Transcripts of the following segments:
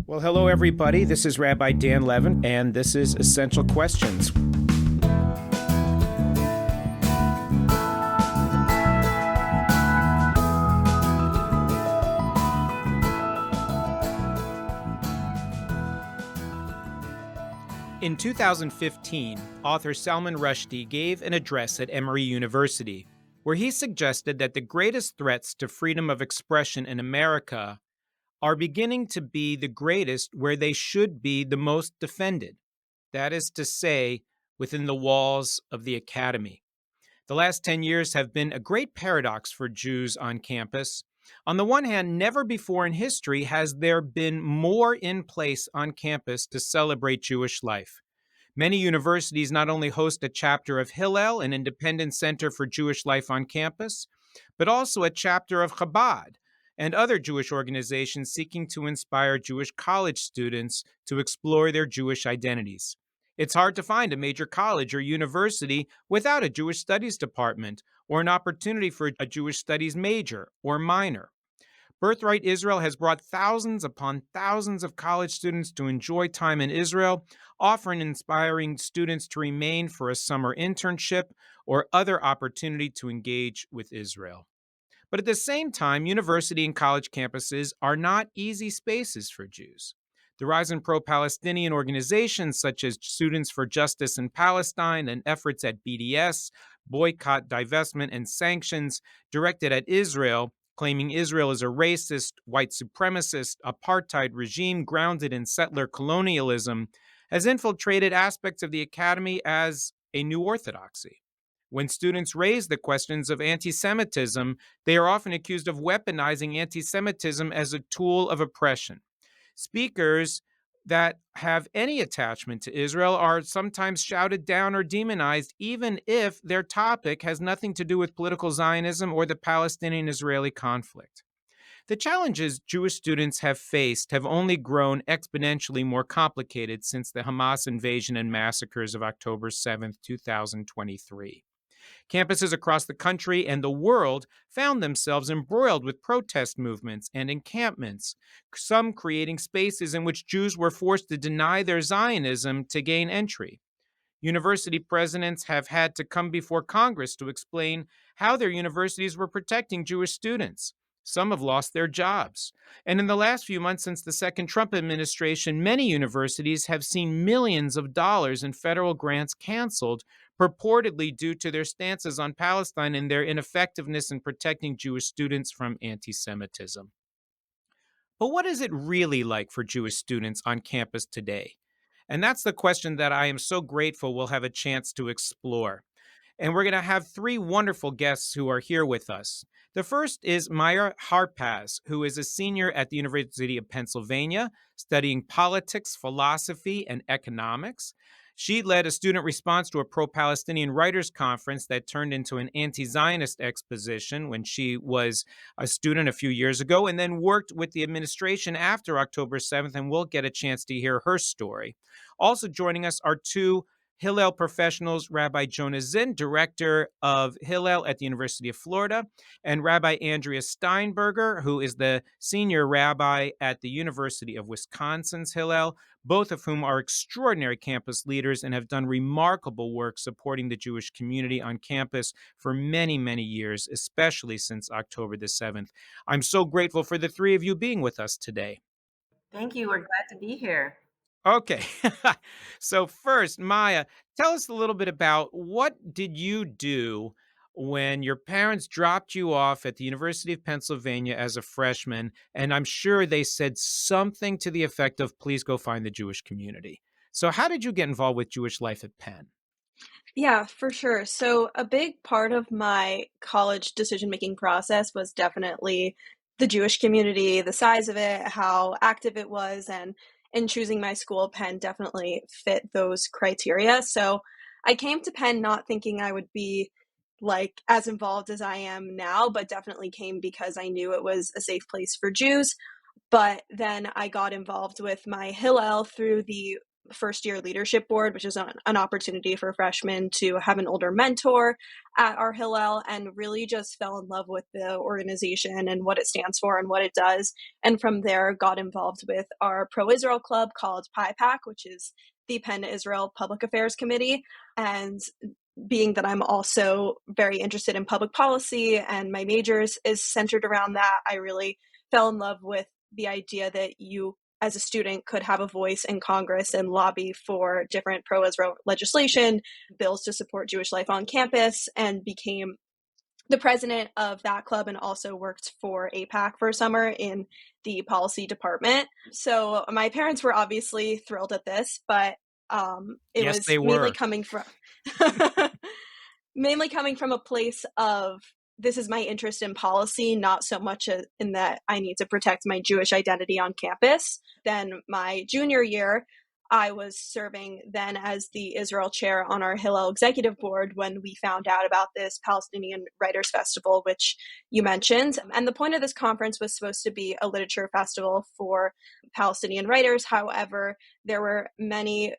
Well, hello, everybody. This is Rabbi Dan Levin, and this is Essential Questions. In 2015, author Salman Rushdie gave an address at Emory University, where he suggested that the greatest threats to freedom of expression in America are beginning to be the greatest where they should be the most defended. That is to say, within the walls of the academy. The last 10 years have been a great paradox for Jews on campus. On the one hand, never before in history has there been more in place on campus to celebrate Jewish life. Many universities not only host a chapter of Hillel, an independent center for Jewish life on campus, but also a chapter of Chabad and other Jewish organizations seeking to inspire Jewish college students to explore their Jewish identities. It's hard to find a major college or university without a Jewish studies department or an opportunity for a Jewish studies major or minor. Birthright Israel has brought thousands upon thousands of college students to enjoy time in Israel, offering inspiring students to remain for a summer internship or other opportunity to engage with Israel. But at the same time, university and college campuses are not easy spaces for Jews. The rise in pro-Palestinian organizations such as Students for Justice in Palestine and efforts at BDS, boycott, divestment, and sanctions directed at Israel, claiming Israel is a racist, white supremacist, apartheid regime grounded in settler colonialism, has infiltrated aspects of the academy as a new orthodoxy. When students raise the questions of anti-Semitism, they are often accused of weaponizing anti-Semitism as a tool of oppression. Speakers that have any attachment to Israel are sometimes shouted down or demonized, even if their topic has nothing to do with political Zionism or the Palestinian-Israeli conflict. The challenges Jewish students have faced have only grown exponentially more complicated since the Hamas invasion and massacres of October 7, 2023. Campuses across the country and the world found themselves embroiled with protest movements and encampments, some creating spaces in which Jews were forced to deny their Zionism to gain entry. University presidents have had to come before Congress to explain how their universities were protecting Jewish students. Some have lost their jobs. And in the last few months since the second Trump administration, many universities have seen millions of dollars in federal grants canceled, purportedly due to their stances on Palestine and their ineffectiveness in protecting Jewish students from anti-Semitism. But what is it really like for Jewish students on campus today? And that's the question that I am so grateful we'll have a chance to explore. And we're going to have three wonderful guests who are here with us. The first is Maya Harpaz, who is a senior at the University of Pennsylvania, studying politics, philosophy, and economics. She led a student response to a pro-Palestinian writers' conference that turned into an anti-Zionist exposition when she was a student a few years ago, and then worked with the administration after October 7th, and we'll get a chance to hear her story. Also joining us are two Hillel professionals, Rabbi Jonah Zinn, director of Hillel at the University of Florida, and Rabbi Andrea Steinberger, who is the senior rabbi at the University of Wisconsin's Hillel, both of whom are extraordinary campus leaders and have done remarkable work supporting the Jewish community on campus for many, many years, especially since October the 7th. I'm so grateful for the three of you being with us today. Thank you. We're glad to be here. Okay. So first, Maya, tell us a little bit about what did you do when your parents dropped you off at the University of Pennsylvania as a freshman, and I'm sure they said something to the effect of, please go find the Jewish community. So how did you get involved with Jewish life at Penn? Yeah, for sure. So, a big part of my college decision-making process was definitely the Jewish community, the size of it, how active it was, and in choosing my school, Penn definitely fit those criteria. So, I came to Penn not thinking I would be like as involved as I am now, but definitely came because I knew it was a safe place for Jews. But then I got involved with my Hillel through the first year leadership board, which is an opportunity for freshmen to have an older mentor at our Hillel, and really just fell in love with the organization and what it stands for and what it does. And from there, got involved with our pro-Israel club called PIPAC, which is the Penn Israel Public Affairs Committee. And being that I'm also very interested in public policy and my majors is centered around that, I really fell in love with the idea that you as a student could have a voice in Congress and lobby for different pro-Israel legislation, bills to support Jewish life on campus, and became the president of that club and also worked for APAC for a summer in the policy department. So my parents were obviously thrilled at this, but it Yes, was they mainly were. coming from mainly coming from a place of this is my interest in policy, not so much in that I need to protect my Jewish identity on campus. Then my junior year, I was serving then as the Israel chair on our Hillel executive board when we found out about this Palestinian Writers Festival, which you mentioned. And the point of this conference was supposed to be a literature festival for Palestinian writers. However, there were many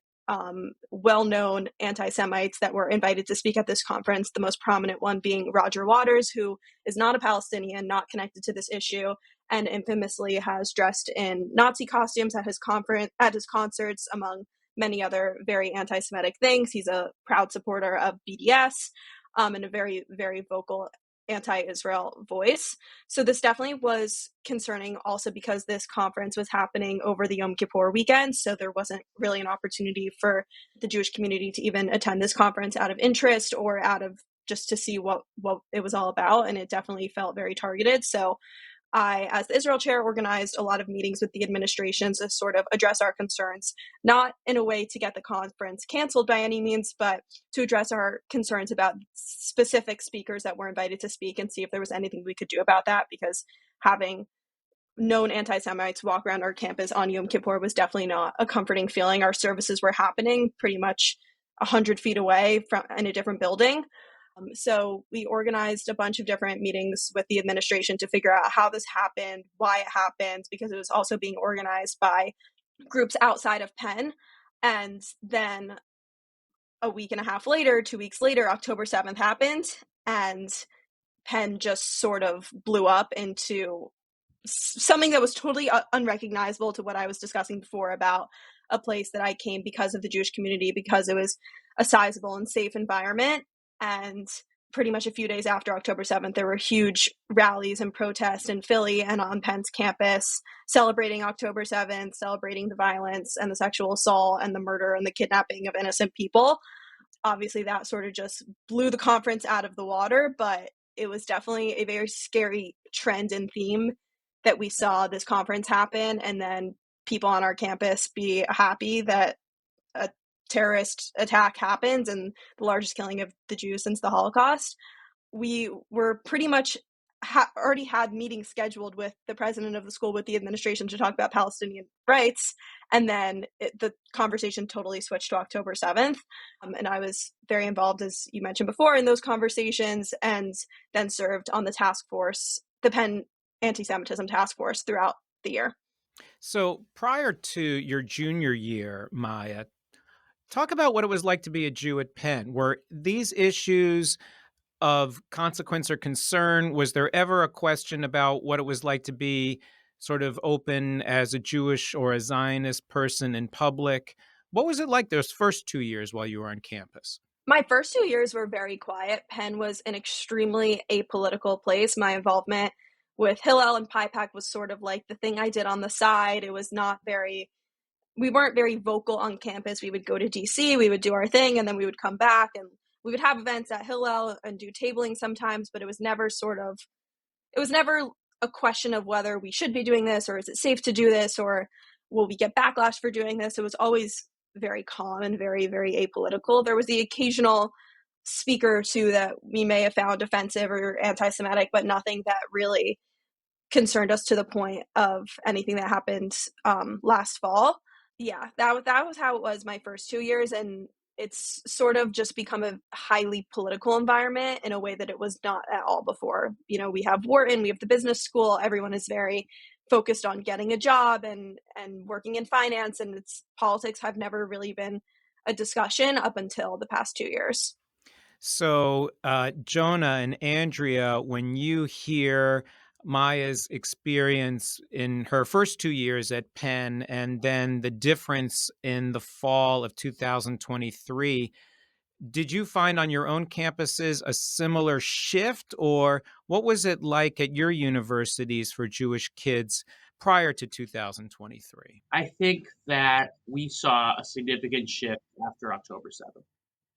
well-known anti-Semites that were invited to speak at this conference, the most prominent one being Roger Waters, who is not a Palestinian, not connected to this issue, and infamously has dressed in Nazi costumes at his concerts, among many other very anti-Semitic things. He's a proud supporter of BDS and a very, very vocal anti-Israel voice. So this definitely was concerning also because this conference was happening over the Yom Kippur weekend. So there wasn't really an opportunity for the Jewish community to even attend this conference out of interest or out of just to see what it was all about. And it definitely felt very targeted. So I, as the Israel chair, organized a lot of meetings with the administration to sort of address our concerns, not in a way to get the conference canceled by any means, but to address our concerns about specific speakers that were invited to speak and see if there was anything we could do about that, because having known anti-Semites walk around our campus on Yom Kippur was definitely not a comforting feeling. Our services were happening pretty much 100 feet away from in a different building. So we organized a bunch of different meetings with the administration to figure out how this happened, why it happened, because it was also being organized by groups outside of Penn. And then a week and a half later, 2 weeks later, October 7th happened, and Penn just sort of blew up into something that was totally unrecognizable to what I was discussing before about a place that I came because of the Jewish community, because it was a sizable and safe environment. And pretty much a few days after October 7th, there were huge rallies and protests in Philly and on Penn's campus celebrating October 7th, celebrating the violence and the sexual assault and the murder and the kidnapping of innocent people. Obviously, that sort of just blew the conference out of the water, but it was definitely a very scary trend and theme that we saw this conference happen, and then people on our campus be happy that a terrorist attack happens and the largest killing of the Jews since the Holocaust. We were pretty much already had meetings scheduled with the president of the school, with the administration, to talk about Palestinian rights. And then the conversation totally switched to October 7th. And I was very involved, as you mentioned before, in those conversations, and then served on the task force, the Penn Anti-Semitism Task Force, throughout the year. So prior to your junior year, Maya, talk about what it was like to be a Jew at Penn. Were these issues of consequence or concern? Was there ever a question about what it was like to be sort of open as a Jewish or a Zionist person in public? What was it like those first 2 years while you were on campus? My first 2 years were very quiet. Penn was an extremely apolitical place. My involvement with Hillel and PIPAC was sort of like the thing I did on the side. It was not very, we weren't very vocal on campus. We would go to DC, we would do our thing, and then we would come back, and we would have events at Hillel and do tabling sometimes, but it was never a question of whether we should be doing this, or is it safe to do this, or will we get backlash for doing this. It was always very calm and very, very apolitical. There was the occasional speaker too that we may have found offensive or anti-Semitic, but nothing that really concerned us to the point of anything that happened last fall. Yeah, that was how it was my first 2 years, and it's sort of just become a highly political environment in a way that it was not at all before. You know, we have Wharton, we have the business school, everyone is very focused on getting a job and working in finance, and it's politics have never really been a discussion up until the past 2 years. So, Jonah and Andrea, when you hear Maya's experience in her first 2 years at Penn and then the difference in the fall of 2023, did you find on your own campuses a similar shift, or what was it like at your universities for Jewish kids prior to 2023? I think that we saw a significant shift after October 7th.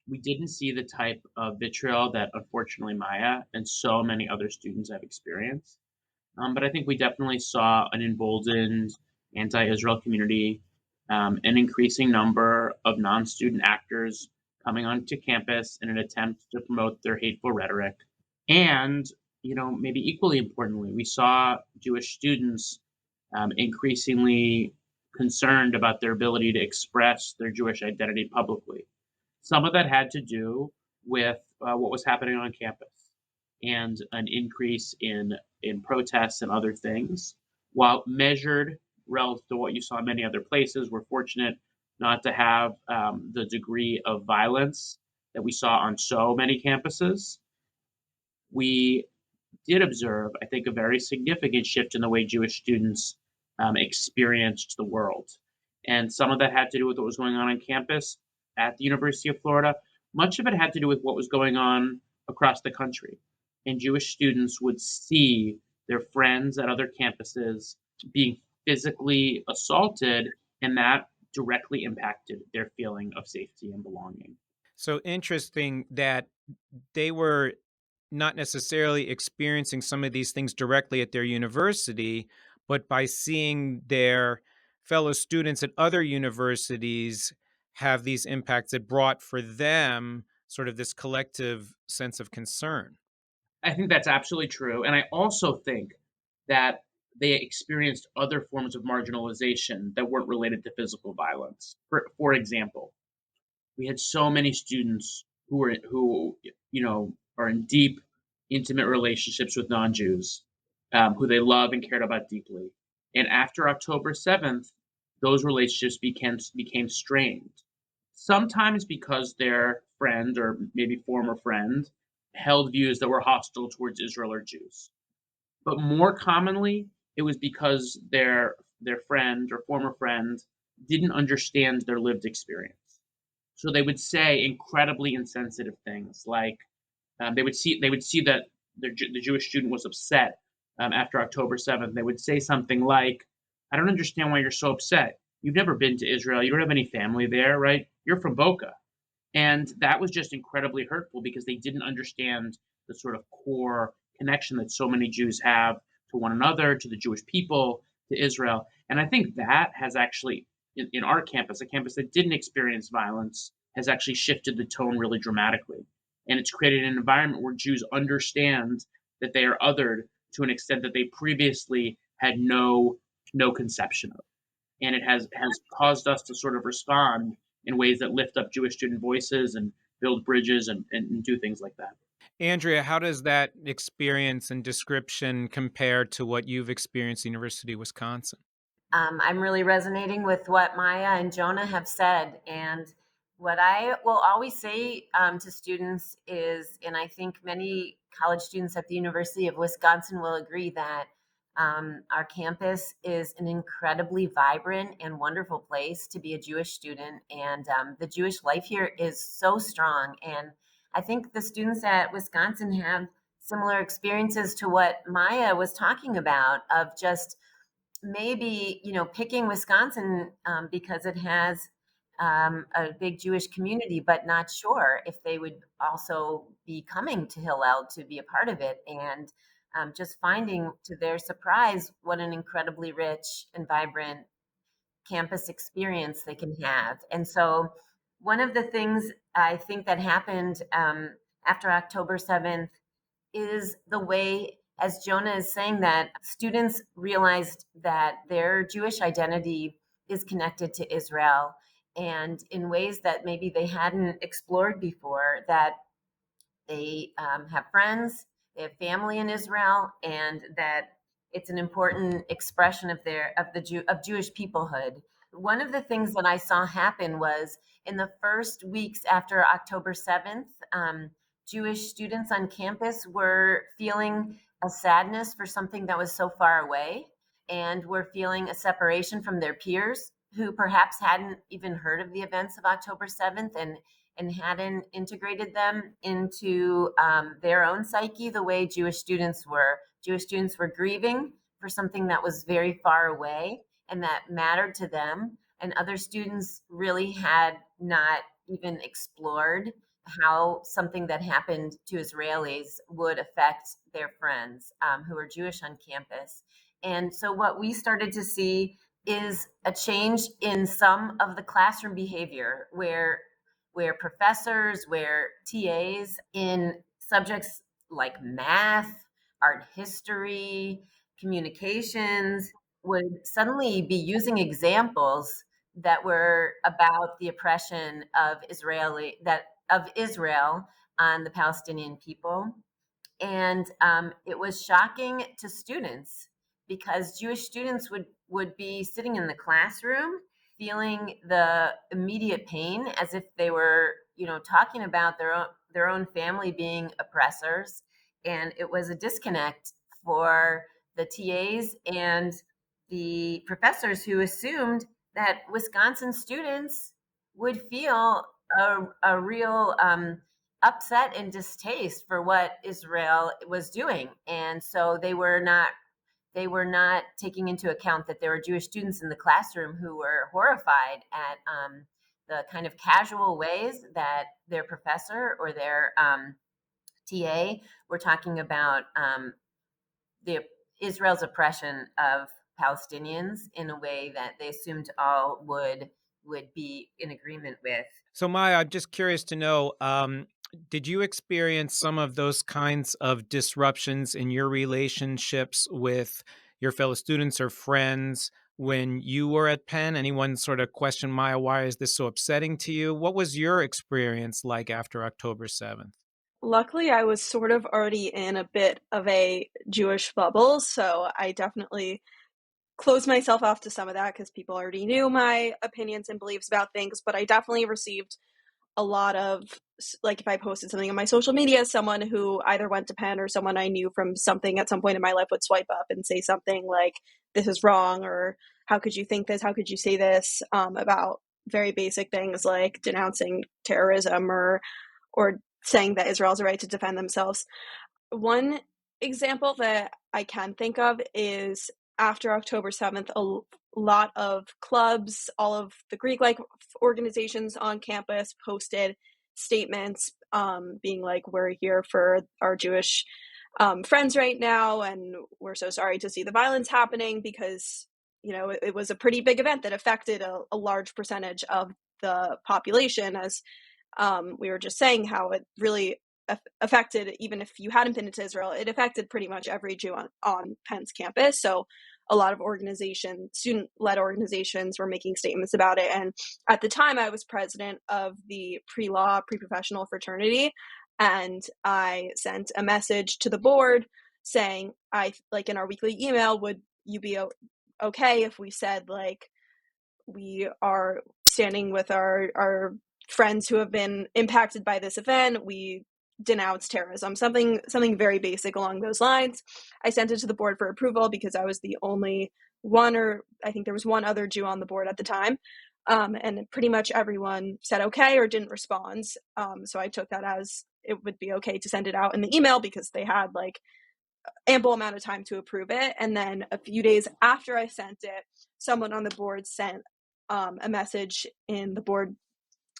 We didn't see the type of vitriol that unfortunately Maya and so many other students have experienced. But I think we definitely saw an emboldened anti-Israel community, an increasing number of non-student actors coming onto campus in an attempt to promote their hateful rhetoric. And, maybe equally importantly, we saw Jewish students increasingly concerned about their ability to express their Jewish identity publicly. Some of that had to do with what was happening on campus and an increase in protests and other things. While measured relative to what you saw in many other places, we're fortunate not to have the degree of violence that we saw on so many campuses. We did observe, I think, a very significant shift in the way Jewish students experienced the world. And some of that had to do with what was going on campus at the University of Florida. Much of it had to do with what was going on across the country. And Jewish students would see their friends at other campuses being physically assaulted, and that directly impacted their feeling of safety and belonging. So interesting that they were not necessarily experiencing some of these things directly at their university, but by seeing their fellow students at other universities have these impacts, it brought for them sort of this collective sense of concern. I think that's absolutely true. And I also think that they experienced other forms of marginalization that weren't related to physical violence. For example, we had so many students who are in deep, intimate relationships with non-Jews, who they love and cared about deeply. And after October 7th, those relationships became strained. Sometimes because their friend or maybe former friend held views that were hostile towards Israel or Jews. But more commonly, it was because their friend or former friend didn't understand their lived experience. So they would say incredibly insensitive things like they would see that the Jewish student was upset after October 7th. They would say something like, "I don't understand why you're so upset. You've never been to Israel. You don't have any family there, right? You're from Boca." And that was just incredibly hurtful because they didn't understand the sort of core connection that so many Jews have to one another, to the Jewish people, to Israel. And I think that has actually, in our campus, a campus that didn't experience violence, has actually shifted the tone really dramatically. And it's created an environment where Jews understand that they are othered to an extent that they previously had no conception of. And it has caused us to sort of respond in ways that lift up Jewish student voices and build bridges and do things like that. Andrea, how does that experience and description compare to what you've experienced at University of Wisconsin? I'm really resonating with what Maya and Jonah have said. And what I will always say to students is, and I think many college students at the University of Wisconsin will agree that our campus is an incredibly vibrant and wonderful place to be a Jewish student. And the Jewish life here is so strong. And I think the students at Wisconsin have similar experiences to what Maya was talking about of just maybe picking Wisconsin because it has a big Jewish community, but not sure if they would also be coming to Hillel to be a part of it, and just finding to their surprise what an incredibly rich and vibrant campus experience they can have. And so, one of the things I think that happened after October 7th is the way, as Jonah is saying, that students realized that their Jewish identity is connected to Israel and in ways that maybe they hadn't explored before, that they have friends, they have family in Israel, and that it's an important expression of Jewish peoplehood. One of the things that I saw happen was in the first weeks after October 7th, Jewish students on campus were feeling a sadness for something that was so far away, and were feeling a separation from their peers who perhaps hadn't even heard of the events of October 7th and hadn't integrated them into their own psyche the way Jewish students were. Jewish students were grieving for something that was very far away and that mattered to them. And other students really had not even explored how something that happened to Israelis would affect their friends who are Jewish on campus. And so what we started to see is a change in some of the classroom behavior where professors, where TAs in subjects like math, art history, communications would suddenly be using examples that were about the oppression of Israel on the Palestinian people. And it was shocking to students because Jewish students would be sitting in the classroom feeling the immediate pain as if they were, talking about their own family being oppressors. And it was a disconnect for the TAs and the professors who assumed that Wisconsin students would feel a real upset and distaste for what Israel was doing. And so they were not taking into account that there were Jewish students in the classroom who were horrified at the kind of casual ways that their professor or their TA were talking about the Israel's oppression of Palestinians in a way that they assumed all would be in agreement with. So, Maya, I'm just curious to know, did you experience some of those kinds of disruptions in your relationships with your fellow students or friends when you were at Penn? Anyone sort of question, Maya, why is this so upsetting to you? What was your experience like after October 7th? Luckily, I was sort of already in a bit of a Jewish bubble, so I definitely closed myself off to some of that because people already knew my opinions and beliefs about things, but I definitely received a lot of, like, if I posted something on my social media, someone who either went to Penn or someone I knew from something at some point in my life would swipe up and say something like, this is wrong, or how could you think this, how could you say this, about very basic things like denouncing terrorism or saying that Israel has a right to defend themselves. One example that I can think of is after October 7th, a lot of clubs, all of the Greek-like organizations on campus posted statements being like, we're here for our Jewish friends right now, and we're so sorry to see the violence happening because, it was a pretty big event that affected a large percentage of the population, as we were just saying how it really affected, even if you hadn't been to Israel, it affected pretty much every Jew on Penn's campus. So a lot of student-led organizations were making statements about it. And at the time, I was president of the pre-law, pre-professional fraternity. And I sent a message to the board saying, in our weekly email, would you be okay if we said, like, we are standing with our friends who have been impacted by this event, we denounce terrorism, something very basic along those lines. I sent it to the board for approval because I was the only one, or I think there was one other Jew on the board at the time. And pretty much everyone said okay or didn't respond. So I took that as it would be okay to send it out in the email because they had ample amount of time to approve it. And then a few days after I sent it, someone on the board sent a message in the board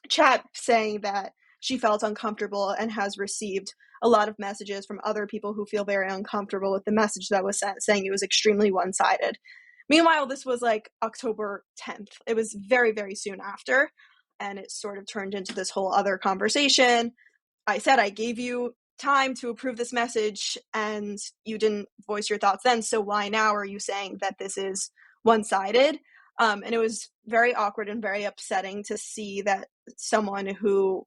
chat saying that she felt uncomfortable and has received a lot of messages from other people who feel very uncomfortable with the message that was sent, saying it was extremely one-sided. Meanwhile, this was October 10th. It was very, very soon after, and it sort of turned into this whole other conversation. I said I gave you time to approve this message and you didn't voice your thoughts then, so why now are you saying that this is one-sided? And it was very awkward and very upsetting to see that someone who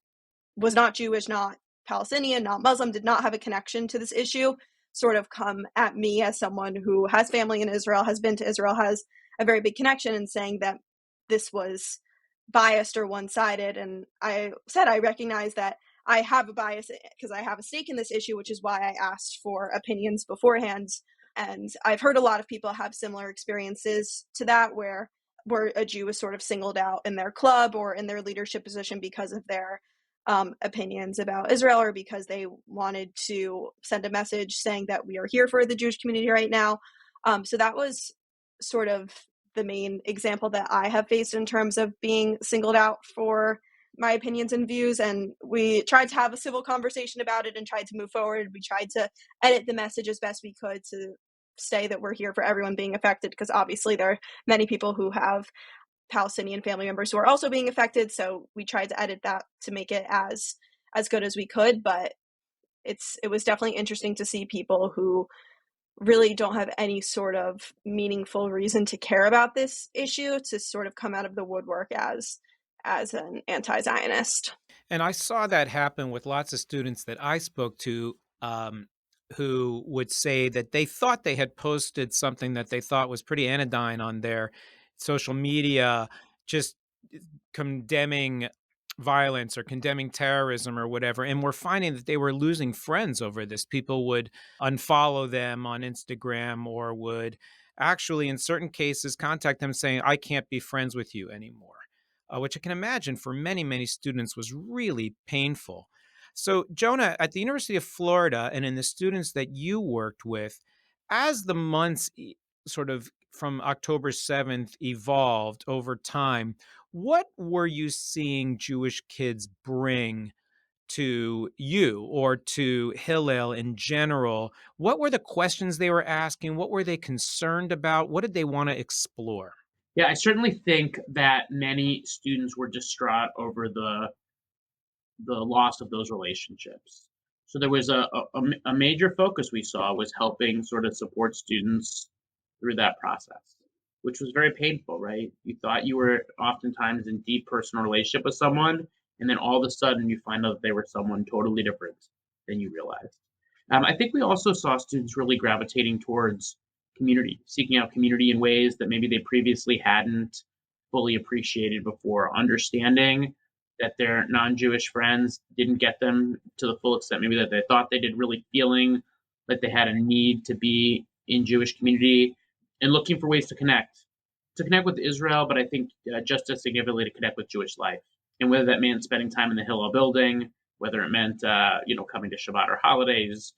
was not Jewish, not Palestinian, not Muslim, did not have a connection to this issue, sort of come at me as someone who has family in Israel, has been to Israel, has a very big connection, and saying that this was biased or one-sided. And I said I recognize that I have a bias because I have a stake in this issue, which is why I asked for opinions beforehand. And I've heard a lot of people have similar experiences to that, where a Jew is sort of singled out in their club or in their leadership position because of their opinions about Israel, or because they wanted to send a message saying that we are here for the Jewish community right now. So that was sort of the main example that I have faced in terms of being singled out for my opinions and views. And we tried to have a civil conversation about it and tried to move forward. We tried to edit the message as best we could to say that we're here for everyone being affected, because obviously there are many people who have Palestinian family members who are also being affected. So we tried to edit that to make it as good as we could. But it was definitely interesting to see people who really don't have any sort of meaningful reason to care about this issue to sort of come out of the woodwork as an anti-Zionist. And I saw that happen with lots of students that I spoke to, who would say that they thought they had posted something that they thought was pretty anodyne on their social media, just condemning violence or condemning terrorism or whatever. And we're finding that they were losing friends over this. People would unfollow them on Instagram, or would actually, in certain cases, contact them saying, I can't be friends with you anymore. Which I can imagine for many, many students was really painful. So, Jonah, at the University of Florida and in the students that you worked with, as the months sort of from October 7th evolved over time, what were you seeing Jewish kids bring to you or to Hillel in general? What were the questions they were asking? What were they concerned about? What did they want to explore? Yeah, I certainly think that many students were distraught over the loss of those relationships. So there was a major focus we saw was helping sort of support students through that process, which was very painful, right? You thought you were oftentimes in deep personal relationship with someone, and then all of a sudden you find out they were someone totally different than you realized. I think we also saw students really gravitating towards community, seeking out community in ways that maybe they previously hadn't fully appreciated before, understanding that their non-Jewish friends didn't get them to the full extent maybe that they thought they did, really feeling like they had a need to be in Jewish community and looking for ways to connect with Israel, but I think just as significantly to connect with Jewish life. And whether that meant spending time in the Hillel building, whether it meant coming to Shabbat or holidays,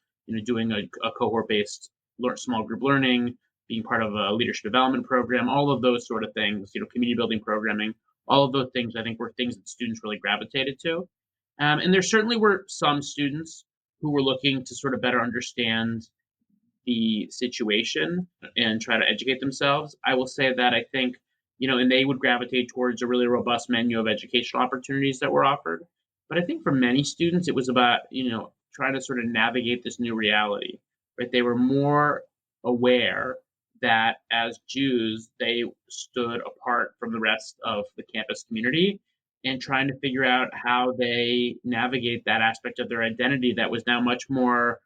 doing a cohort-based small group learning, being part of a leadership development program, all of those sort of things, community building programming, all of those things I think were things that students really gravitated to. And there certainly were some students who were looking to sort of better understand the situation and try to educate themselves. I will say that I think, and they would gravitate towards a really robust menu of educational opportunities that were offered. But I think for many students, it was about, trying to sort of navigate this new reality, right? They were more aware that as Jews, they stood apart from the rest of the campus community and trying to figure out how they navigate that aspect of their identity that was now much more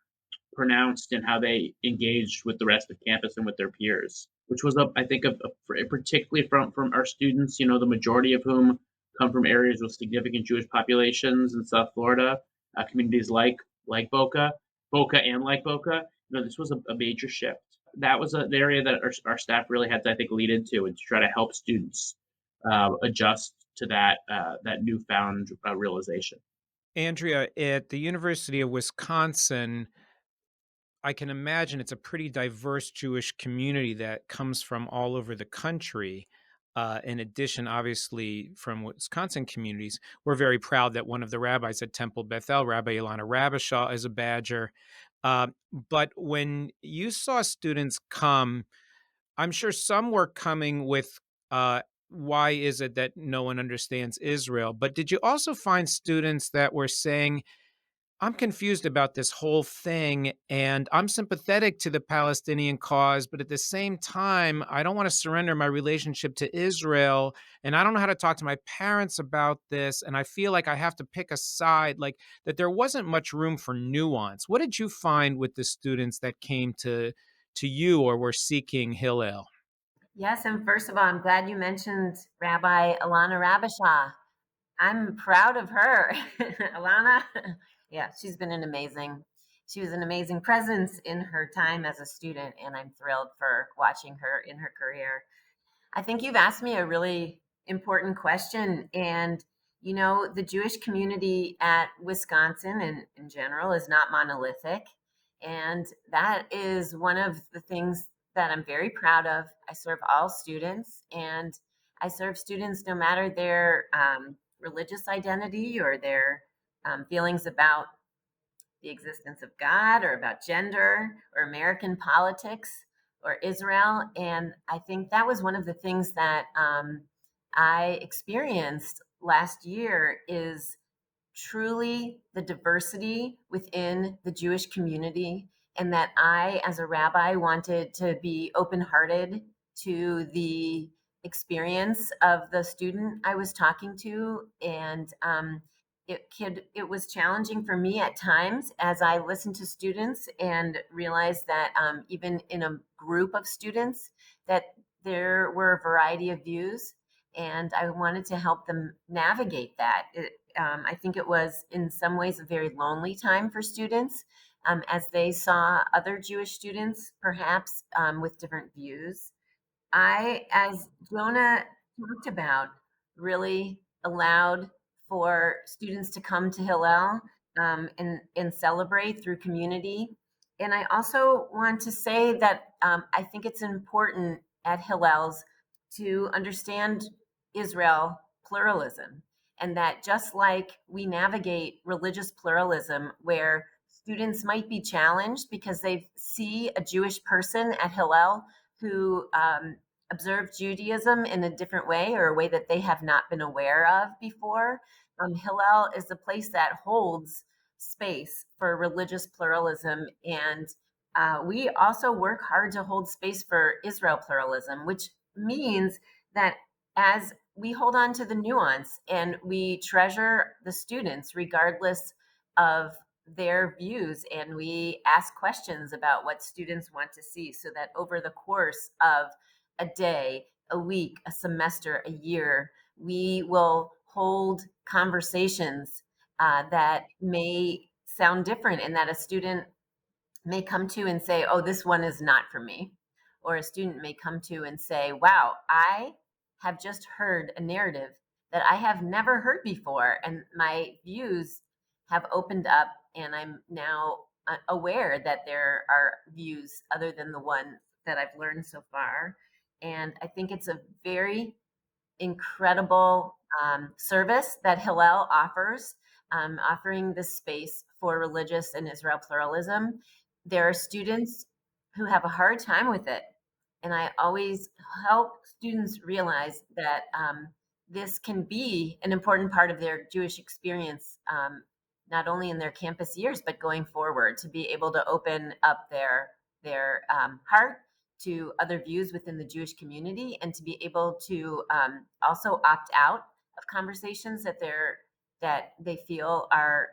pronounced in how they engaged with the rest of campus and with their peers, which was, I think, particularly from our students, the majority of whom come from areas with significant Jewish populations in South Florida, communities like Boca and like Boca. This was a major shift. That was an area that our staff really had to, I think, lead into and to try to help students adjust to that newfound realization. Andrea, at the University of Wisconsin, I can imagine it's a pretty diverse Jewish community that comes from all over the country. In addition, obviously, from Wisconsin communities, we're very proud that one of the rabbis at Temple Bethel, Rabbi Ilana Rabishaw, is a Badger. But when you saw students come, I'm sure some were coming with, why is it that no one understands Israel? But did you also find students that were saying, I'm confused about this whole thing, and I'm sympathetic to the Palestinian cause, but at the same time, I don't want to surrender my relationship to Israel, and I don't know how to talk to my parents about this, and I feel like I have to pick a side, like that there wasn't much room for nuance. What did you find with the students that came to you or were seeking Hillel? Yes, and first of all, I'm glad you mentioned Rabbi Alana Rabishah. I'm proud of her. Alana, yeah, she was an amazing presence in her time as a student, and I'm thrilled for watching her in her career. I think you've asked me a really important question. And, the Jewish community at Wisconsin and in general is not monolithic. And that is one of the things that I'm very proud of. I serve all students, and I serve students no matter their religious identity or their feelings about the existence of God or about gender or American politics or Israel. And I think that was one of the things that I experienced last year is truly the diversity within the Jewish community, and that I, as a rabbi, wanted to be open hearted to the experience of the student I was talking to. And it was challenging for me at times as I listened to students and realized that even in a group of students, that there were a variety of views, and I wanted to help them navigate that. I think it was in some ways a very lonely time for students as they saw other Jewish students, perhaps with different views. I, as Jonah talked about, really allowed for students to come to Hillel and celebrate through community. And I also want to say that I think it's important at Hillel's to understand Israel pluralism, and that just like we navigate religious pluralism, where students might be challenged because they see a Jewish person at Hillel who observe Judaism in a different way or a way that they have not been aware of before. Hillel is a place that holds space for religious pluralism. And we also work hard to hold space for Israel pluralism, which means that as we hold on to the nuance and we treasure the students regardless of their views, and we ask questions about what students want to see, so that over the course of a day, a week, a semester, a year, we will hold conversations that may sound different, and that a student may come to and say, oh, this one is not for me. Or a student may come to and say, wow, I have just heard a narrative that I have never heard before. And my views have opened up, and I'm now aware that there are views other than the one that I've learned so far. And I think it's a very incredible service that Hillel offers, offering this space for religious and Israel pluralism. There are students who have a hard time with it, and I always help students realize that this can be an important part of their Jewish experience, not only in their campus years, but going forward, to be able to open up their heart to other views within the Jewish community, and to be able to also opt out of conversations that they feel are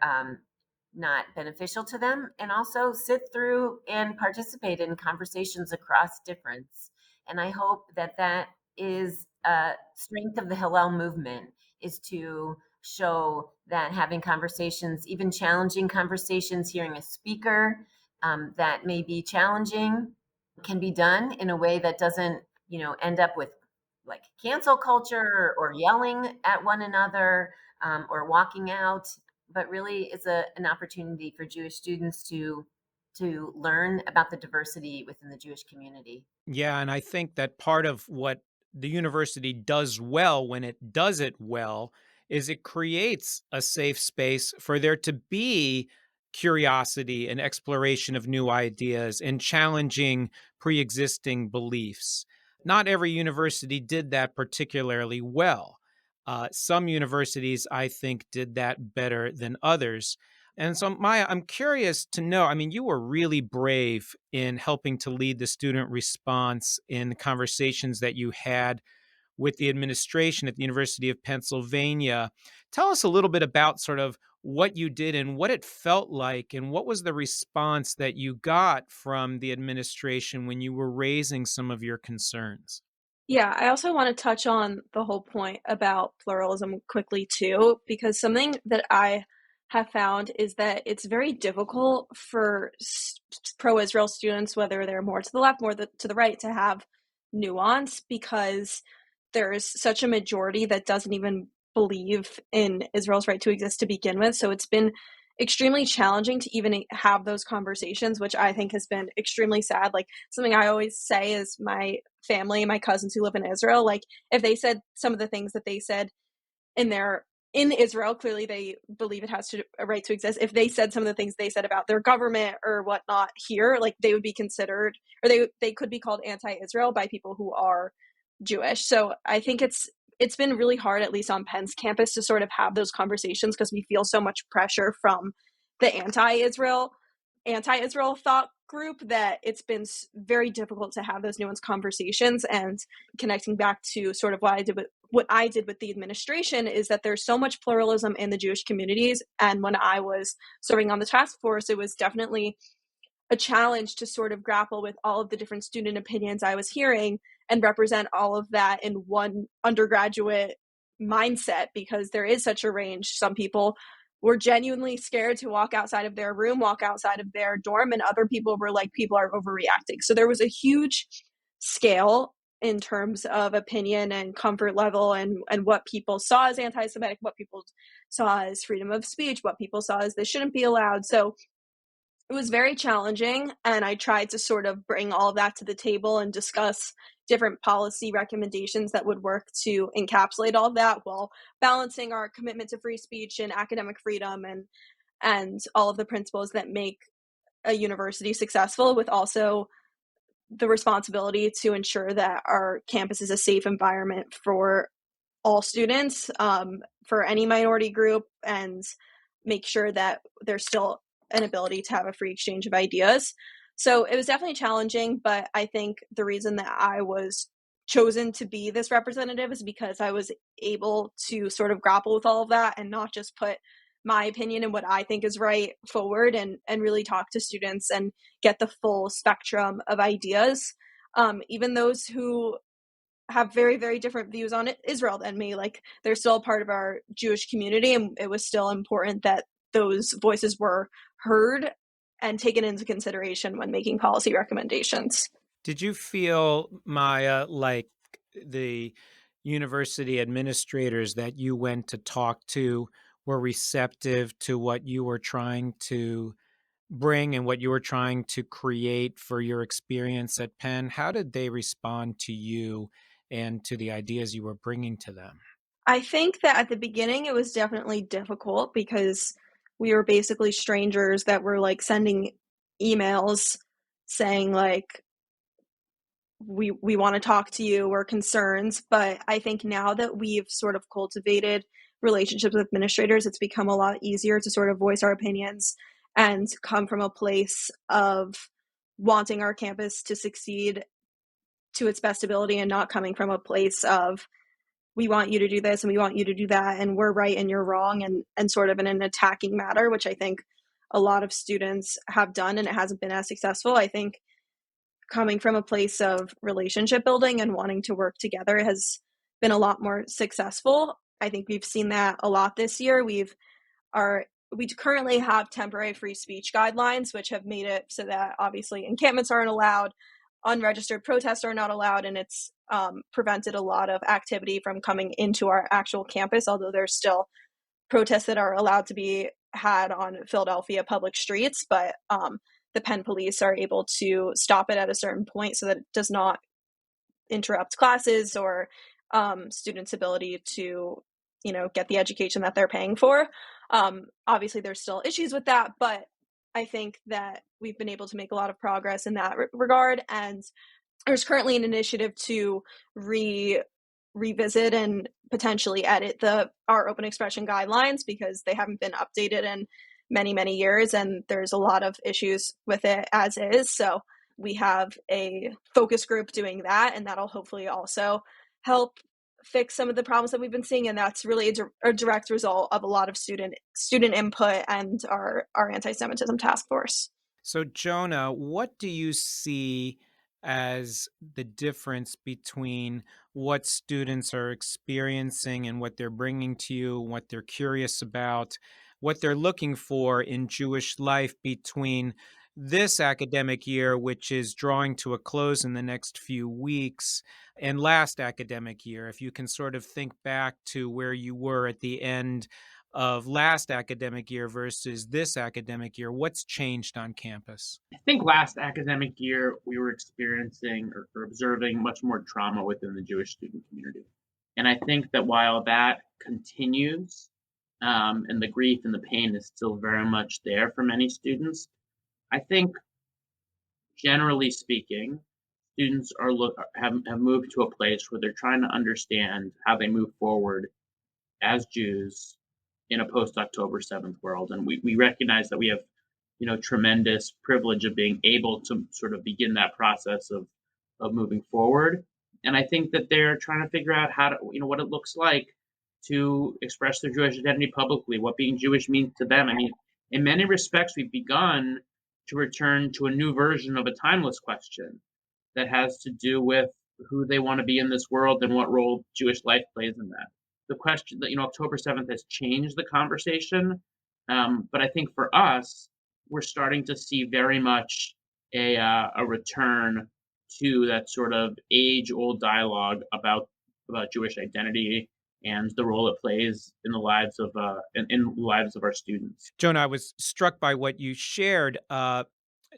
not beneficial to them, and also sit through and participate in conversations across difference. And I hope that that is a strength of the Hillel movement, is to show that having conversations, even challenging conversations, hearing a speaker that may be challenging, can be done in a way that doesn't, end up with like cancel culture or yelling at one another or walking out, but really is an opportunity for Jewish students to learn about the diversity within the Jewish community. Yeah, and I think that part of what the university does well when it does it well is it creates a safe space for there to be curiosity and exploration of new ideas and challenging pre-existing beliefs. Not every university did that particularly well. Some universities, I think, did that better than others. And so, Maya, I'm curious to know, I mean, you were really brave in helping to lead the student response in the conversations that you had with the administration at the University of Pennsylvania. Tell us a little bit about sort of what you did and what it felt like, and what was the response that you got from the administration when you were raising some of your concerns? Yeah, I also want to touch on the whole point about pluralism quickly too, because something that I have found is that it's very difficult for pro-Israel students, whether they're more to the left, to the right, to have nuance because there is such a majority that doesn't even believe in Israel's right to exist to begin with. So it's been extremely challenging to even have those conversations, which I think has been extremely sad. Like something I always say is my family, my cousins who live in Israel, like if they said some of the things that they said in Israel, clearly they believe it has a right to exist. If they said some of the things they said about their government or whatnot here, like they would be considered, or they could be called anti-Israel by people who are Jewish. So I think it's been really hard, at least on Penn's campus, to sort of have those conversations because we feel so much pressure from the anti-Israel thought group that it's been very difficult to have those nuanced conversations. And connecting back to sort of what I did with the administration is that there's so much pluralism in the Jewish communities. And when I was serving on the task force, it was definitely a challenge to sort of grapple with all of the different student opinions I was hearing and represent all of that in one undergraduate mindset, because there is such a range. Some people were genuinely scared to walk outside of their room, walk outside of their dorm, and other people were like, people are overreacting. So there was a huge scale in terms of opinion and comfort level, and what people saw as anti-Semitic, what people saw as freedom of speech, what people saw as this shouldn't be allowed. So it was very challenging, and I tried to sort of bring all of that to the table and discuss different policy recommendations that would work to encapsulate all of that while balancing our commitment to free speech and academic freedom and all of the principles that make a university successful, with also the responsibility to ensure that our campus is a safe environment for all students, for any minority group, and make sure that there's still an ability to have a free exchange of ideas. So it was definitely challenging, but I think the reason that I was chosen to be this representative is because I was able to sort of grapple with all of that and not just put my opinion and what I think is right forward, and really talk to students and get the full spectrum of ideas. Even those who have very, very different views on Israel than me. Like they're still a part of our Jewish community, and it was still important that those voices were heard and taken into consideration when making policy recommendations. Did you feel, Maya, like the university administrators that you went to talk to were receptive to what you were trying to bring and what you were trying to create for your experience at Penn? How did they respond to you and to the ideas you were bringing to them? I think that at the beginning it was definitely difficult because we were basically strangers that were like sending emails saying like, we want to talk to you, or concerns. But I think now that we've sort of cultivated relationships with administrators, it's become a lot easier to sort of voice our opinions and come from a place of wanting our campus to succeed to its best ability, and not coming from a place of we want you to do this and we want you to do that and we're right and you're wrong, and sort of in an attacking matter, which I think a lot of students have done and it hasn't been as successful. I think coming from a place of relationship building and wanting to work together has been a lot more successful. I think we've seen that a lot this year. We currently have temporary free speech guidelines, which have made it so that obviously encampments aren't allowed, unregistered protests are not allowed, and it's prevented a lot of activity from coming into our actual campus, although there's still protests that are allowed to be had on Philadelphia public streets. But the Penn police are able to stop it at a certain point so that it does not interrupt classes or students' ability to, get the education that they're paying for. Obviously, there's still issues with that, but I think that we've been able to make a lot of progress in that regard. And there's currently an initiative to revisit and potentially edit our open expression guidelines because they haven't been updated. And many, many years, and there's a lot of issues with it as is. So we have a focus group doing that, and that'll hopefully also help fix some of the problems that we've been seeing. And that's really a direct result of a lot of student input and our anti-Semitism task force. So, Jonah, what do you see as the difference between what students are experiencing and what they're bringing to you, what they're curious about, what they're looking for in Jewish life between this academic year, which is drawing to a close in the next few weeks, and last academic year? If you can sort of think back to where you were at the end of last academic year versus this academic year, what's changed on campus? I think last academic year we were experiencing or observing much more trauma within the Jewish student community. And I think that while that continues, and the grief and the pain is still very much there for many students, I think generally speaking, students have moved to a place where they're trying to understand how they move forward as Jews in a post October 7th world. And we recognize that we have, tremendous privilege of being able to sort of begin that process of moving forward. And I think that they're trying to figure out how to, what it looks like to express their Jewish identity publicly, what being Jewish means to them. I mean, in many respects, we've begun to return to a new version of a timeless question that has to do with who they want to be in this world and what role Jewish life plays in that. The question that, October 7th has changed the conversation. But I think for us, we're starting to see very much a return to that sort of age-old dialogue about Jewish identity and the role it plays in the lives of in the lives of our students. Jonah, I was struck by what you shared.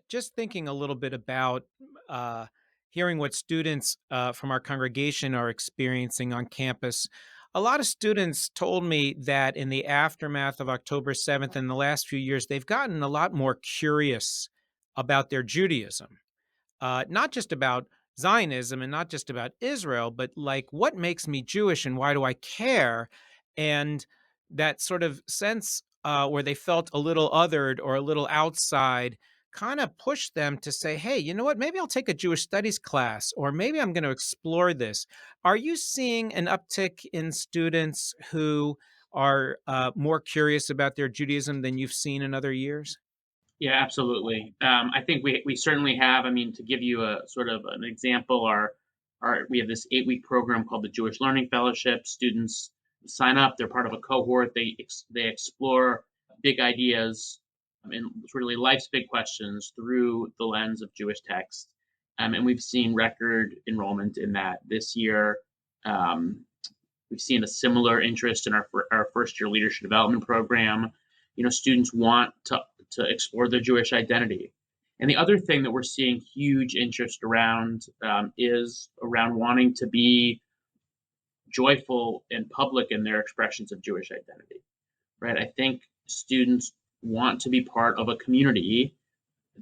Just thinking a little bit about uh, hearing what students from our congregation are experiencing on campus. A lot of students told me that in the aftermath of October 7th in the last few years, they've gotten a lot more curious about their Judaism, not just about Zionism and not just about Israel, but like what makes me Jewish and why do I care? And that sort of sense where they felt a little othered or a little outside kind of pushed them to say, hey, you know what? Maybe I'll take a Jewish studies class, or maybe I'm going to explore this. Are you seeing an uptick in students who are more curious about their Judaism than you've seen in other years? Yeah, absolutely. I think we certainly have. I mean, to give you a sort of an example, our we have this 8-week program called the Jewish Learning Fellowship. Students sign up; they're part of a cohort. They explore big ideas and really life's big questions through the lens of Jewish text. And we've seen record enrollment in that this year. Um, we've seen a similar interest in our first year leadership development program. Students want to explore their Jewish identity. And the other thing that we're seeing huge interest around is around wanting to be joyful and public in their expressions of Jewish identity, right? I think students want to be part of a community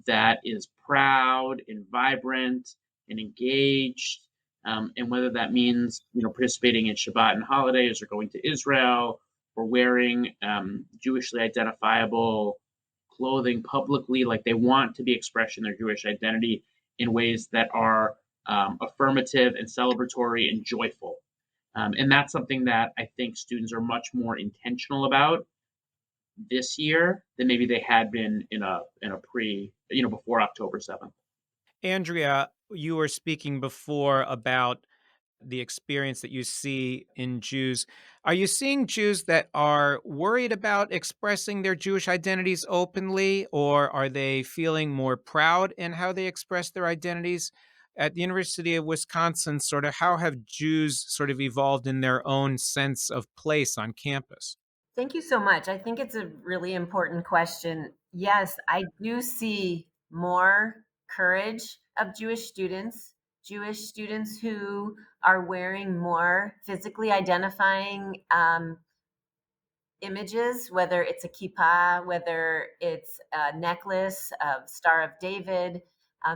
that is proud and vibrant and engaged. And whether that means, participating in Shabbat and holidays or going to Israel or wearing Jewishly identifiable clothing publicly, like they want to be expressing their Jewish identity in ways that are affirmative and celebratory and joyful. And that's something that I think students are much more intentional about this year than maybe they had been in a before October 7th. Andrea, you were speaking before about the experience that you see in Jews. Are you seeing Jews that are worried about expressing their Jewish identities openly, or are they feeling more proud in how they express their identities? At the University of Wisconsin, sort of how have Jews sort of evolved in their own sense of place on campus? Thank you so much. I think it's a really important question. Yes, I do see more courage of Jewish students who are wearing more physically identifying images, whether it's a kippah, whether it's a necklace of Star of David,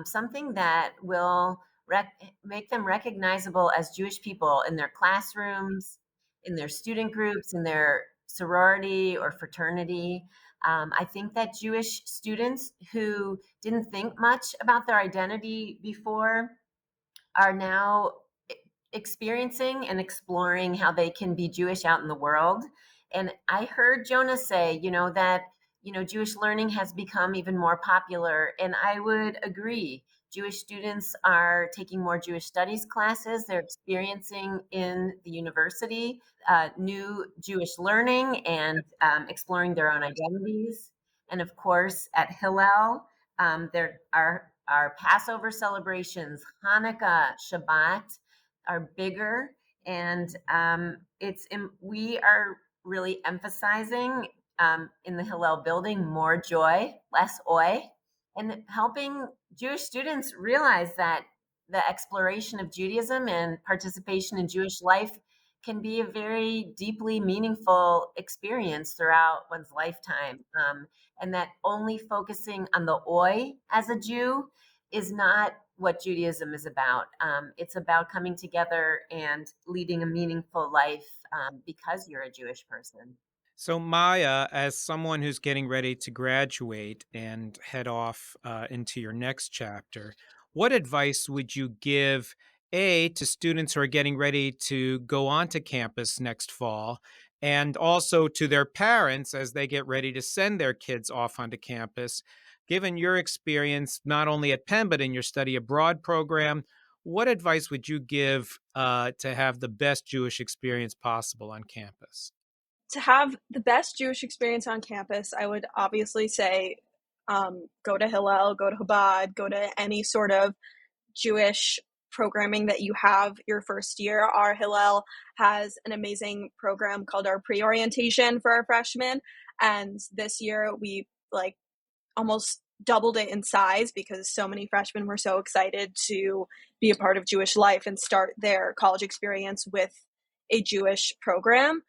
something that will make them recognizable as Jewish people in their classrooms, in their student groups, in their sorority or fraternity. I think that Jewish students who didn't think much about their identity before are now experiencing and exploring how they can be Jewish out in the world. And I heard Jonah say, that, Jewish learning has become even more popular. And I would agree. Jewish students are taking more Jewish studies classes. They're experiencing in the university new Jewish learning and exploring their own identities. And of course, at Hillel, there are our Passover celebrations, Hanukkah, Shabbat are bigger, and we are really emphasizing in the Hillel building more joy, less oi, and helping Jewish students realize that the exploration of Judaism and participation in Jewish life can be a very deeply meaningful experience throughout one's lifetime. And that only focusing on the oi as a Jew is not what Judaism is about. It's about coming together and leading a meaningful life because you're a Jewish person. So, Maya, as someone who's getting ready to graduate and head off into your next chapter, what advice would you give, A, to students who are getting ready to go onto campus next fall, and also to their parents as they get ready to send their kids off onto campus? Given your experience, not only at Penn, but in your study abroad program, what advice would you give to have the best Jewish experience possible on campus? To have the best Jewish experience on campus, I would obviously say go to Hillel, go to Chabad, go to any sort of Jewish programming that you have your first year. Our Hillel has an amazing program called our pre-orientation for our freshmen. And this year we almost doubled it in size because so many freshmen were so excited to be a part of Jewish life and start their college experience with a Jewish program.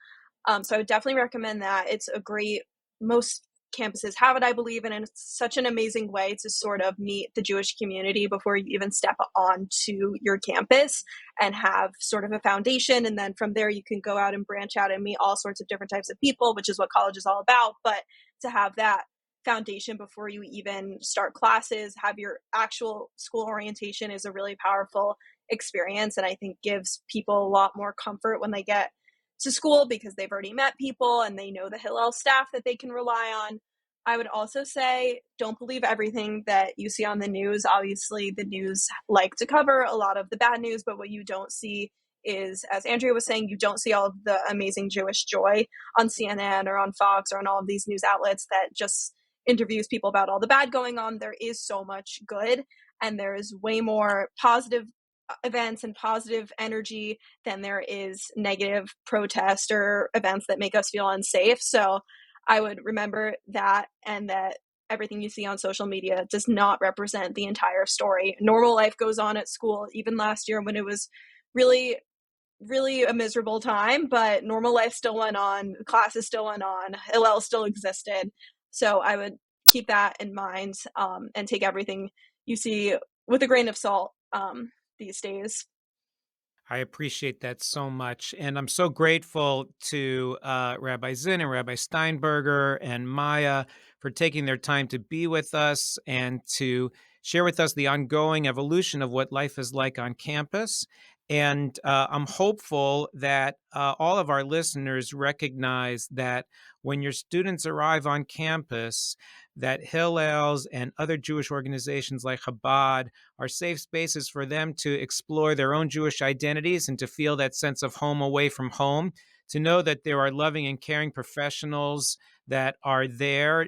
So I would definitely recommend that. It's a great, most campuses have it, I believe, and it's such an amazing way to sort of meet the Jewish community before you even step onto your campus and have sort of a foundation. And then from there, you can go out and branch out and meet all sorts of different types of people, which is what college is all about. But to have that foundation before you even start classes, have your actual school orientation is a really powerful experience. And I think gives people a lot more comfort when they get to school because they've already met people and they know the Hillel staff that they can rely on. I would also say don't believe everything that you see on the news. Obviously, the news like to cover a lot of the bad news, but what you don't see is, as Andrea was saying, you don't see all of the amazing Jewish joy on CNN or on Fox or on all of these news outlets that just interviews people about all the bad going on. There is so much good, and there is way more positive events and positive energy than there is negative protest or events that make us feel unsafe. So I would remember that, and that everything you see on social media does not represent the entire story. Normal life goes on at school, even last year when it was really really a miserable time, but normal life still went on, classes still went on, Hillel still existed. So I would keep that in mind and take everything you see with a grain of salt these days. I appreciate that so much. And I'm so grateful to Rabbi Zinn and Rabbi Steinberger and Maya for taking their time to be with us and to share with us the ongoing evolution of what life is like on campus. And I'm hopeful that all of our listeners recognize that when your students arrive on campus, that Hillel's and other Jewish organizations like Chabad are safe spaces for them to explore their own Jewish identities and to feel that sense of home away from home, to know that there are loving and caring professionals that are there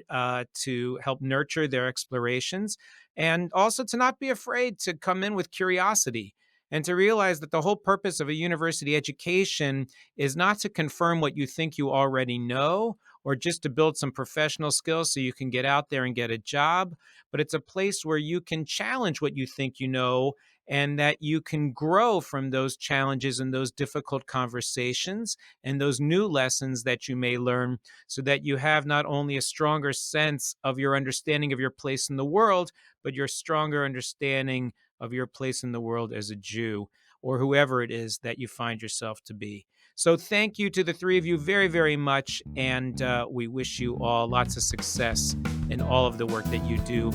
to help nurture their explorations, and also to not be afraid to come in with curiosity and to realize that the whole purpose of a university education is not to confirm what you think you already know or just to build some professional skills so you can get out there and get a job, but it's a place where you can challenge what you think you know and that you can grow from those challenges and those difficult conversations and those new lessons that you may learn so that you have not only a stronger sense of your understanding of your place in the world, but your stronger understanding of your place in the world as a Jew or whoever it is that you find yourself to be. So thank you to the three of you very, very much, and we wish you all lots of success in all of the work that you do.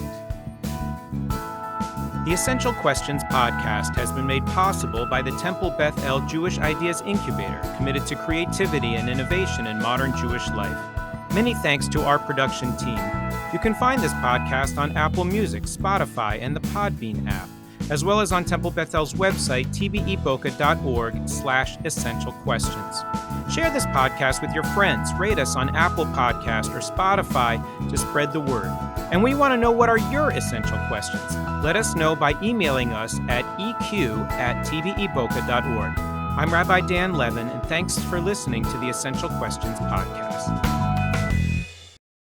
The Essential Questions podcast has been made possible by the Temple Beth El Jewish Ideas Incubator, committed to creativity and innovation in modern Jewish life. Many thanks to our production team. You can find this podcast on Apple Music, Spotify, and the Podbean app, as well as on Temple Beth El's website, tbeboca.org/essential questions. Share this podcast with your friends. Rate us on Apple Podcast or Spotify to spread the word. And we want to know, what are your essential questions? Let us know by emailing us at eq@tbeboca.org. I'm Rabbi Dan Levin, and thanks for listening to the Essential Questions podcast.